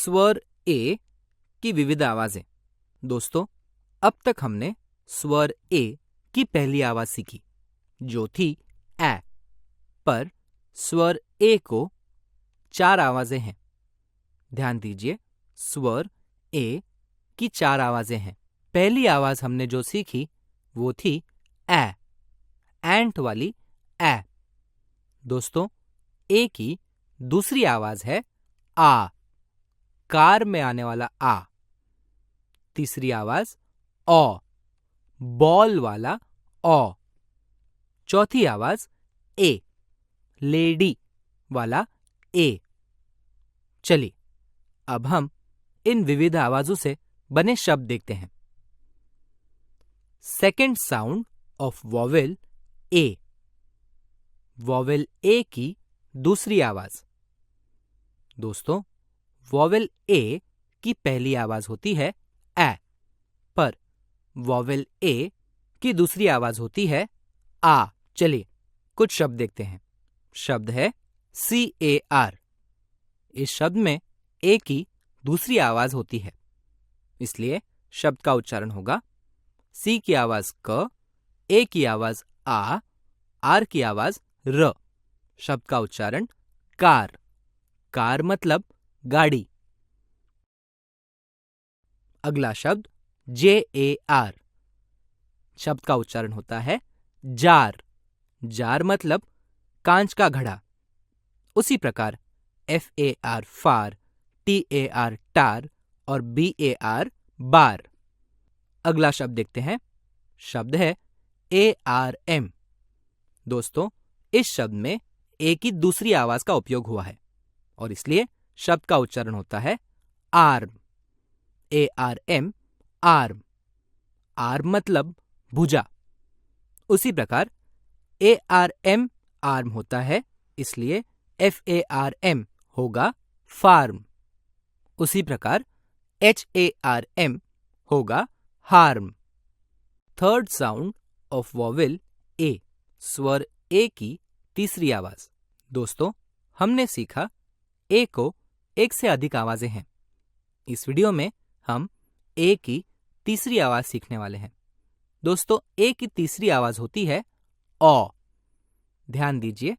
स्वर ए की विविध आवाजें। दोस्तों, अब तक हमने स्वर ए की पहली आवाज सीखी, जो थी ए। पर स्वर ए को 4 आवाजें हैं। ध्यान दीजिए, स्वर ए की 4 आवाजें हैं। पहली आवाज हमने जो सीखी वो थी ए, एंट वाली ए। दोस्तों, ए की दूसरी आवाज है आ, कार में आने वाला आ। तीसरी आवाज ओ, बॉल वाला ओ। चौथी आवाज ए, लेडी वाला ए। चलिए, अब हम इन विविध आवाजों से बने शब्द देखते हैं। Second sound of vowel A. Vowel A की दूसरी आवाज। दोस्तों, वॉवेल ए की पहली आवाज होती है ए, पर वॉवेल ए की दूसरी आवाज होती है आ। चलिए, कुछ शब्द देखते हैं। शब्द है CAR। इस शब्द में ए की दूसरी आवाज होती है, इसलिए शब्द का उच्चारण होगा सी की आवाज क, ए की आवाज आ, आर की आवाज र। शब्द का उच्चारण कार। कार मतलब गाड़ी। अगला शब्द JAR। शब्द का उच्चारण होता है जार। जार मतलब कांच का घड़ा। उसी प्रकार FAR फार, TAR टार और BAR बार। अगला शब्द देखते हैं। शब्द है ARM। दोस्तों, इस शब्द में ए की दूसरी आवाज का उपयोग हुआ है और इसलिए शब्द का उच्चारण होता है आर्म। ARM arm. आर्म मतलब भुजा। उसी प्रकार ARM आर्म होता है, इसलिए FARM होगा फार्म। उसी प्रकार HARM होगा harm. Third sound of vowel A. स्वर ए की तीसरी आवाज। दोस्तों, हमने सीखा ए को एक से अधिक आवाजें हैं। इस वीडियो में हम ए की तीसरी आवाज सीखने वाले हैं। दोस्तों, ए की तीसरी आवाज होती है ओ। ध्यान दीजिए,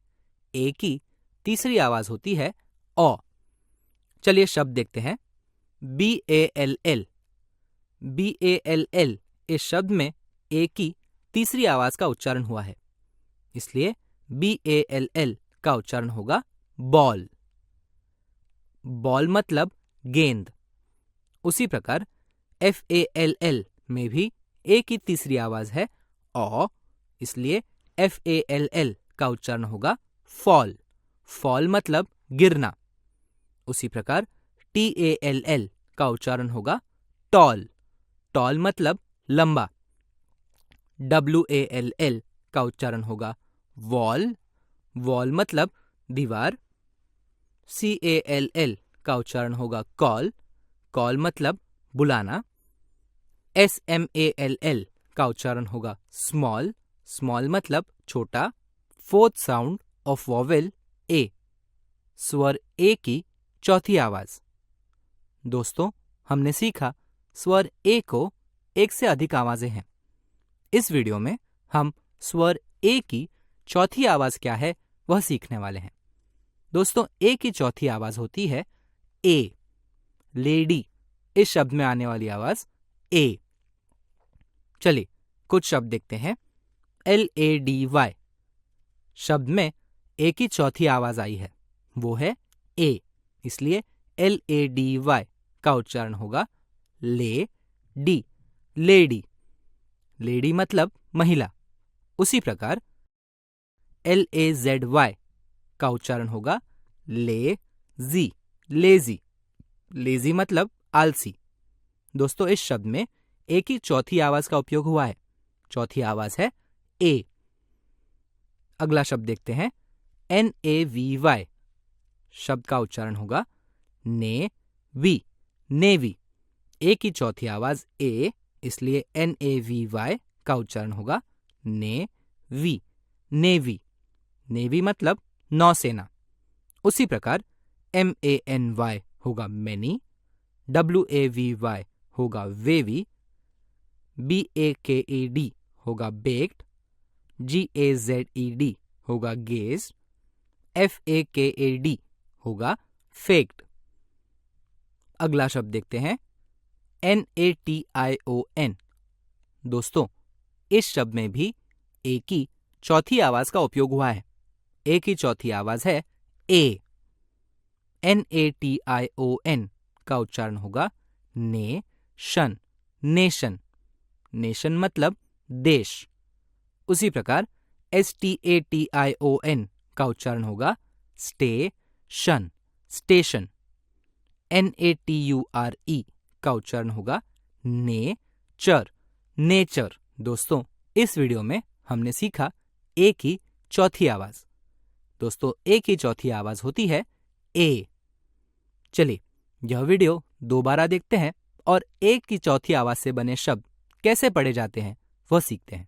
ए की तीसरी आवाज होती है ओ। चलिए शब्द देखते हैं। BALL। BALL इस शब्द में ए की तीसरी आवाज का उच्चारण हुआ है, इसलिए BALL का उच्चारण होगा बॉल। बॉल मतलब गेंद। उसी प्रकार FALL में भी ए की तीसरी आवाज है ओ, इसलिए FALL का उच्चारण होगा फॉल। फॉल मतलब गिरना। उसी प्रकार TALL का उच्चारण होगा टॉल। टॉल मतलब लंबा। WALL का उच्चारण होगा वॉल। वॉल मतलब दीवार। CALL का उच्चारण होगा कॉल। कॉल मतलब बुलाना। SMALL का उच्चारण होगा स्मॉल। स्मॉल मतलब छोटा। Fourth sound of vowel A. स्वर ए की चौथी आवाज। दोस्तों, हमने सीखा स्वर ए को एक से अधिक आवाजें हैं। इस वीडियो में हम स्वर ए की चौथी आवाज क्या है वह सीखने वाले हैं। दोस्तों, ए की चौथी आवाज होती है ए। लेडी इस शब्द में आने वाली आवाज ए। चलिए कुछ शब्द देखते हैं। LADY। शब्द में ए की चौथी आवाज आई है, वो है ए, इसलिए LADY का उच्चारण होगा ले डी। लेडी। लेडी मतलब महिला। उसी प्रकार LAZY का उच्चारण होगा ले जी। लेजी। लेजी मतलब आलसी। दोस्तों, इस शब्द में ए की चौथी आवाज का उपयोग हुआ है। चौथी आवाज है ए। अगला शब्द देखते हैं। NAVY। शब्द का उच्चारण होगा ने वी। नेवी। ए की चौथी आवाज ए, इसलिए NAVY का उच्चारण होगा ने वी। नेवी। नेवी मतलब नौसेना। उसी प्रकार MANY होगा मैनी। WAVY होगा वेवी, BAKED होगा बेक्ड, GAZED होगा गेज, FAKAD होगा फेक्ड। अगला शब्द देखते हैं, NATION। दोस्तों, इस शब्द में भी ए की चौथी आवाज का उपयोग हुआ है। ए की चौथी आवाज है ए। NATION का उच्चारण होगा ने शन, नेशन। नेशन मतलब देश। उसी प्रकार STATION का उच्चारण होगा स्टे शन, स्टेशन। NATURE का उच्चारण होगा ने चर, नेचर। दोस्तों, इस वीडियो में हमने सीखा ए की चौथी आवाज। दोस्तों, ए की चौथी आवाज होती है ए। चलिए, यह वीडियो दोबारा देखते हैं और ए की चौथी आवाज से बने शब्द कैसे पढ़े जाते हैं वह सीखते हैं।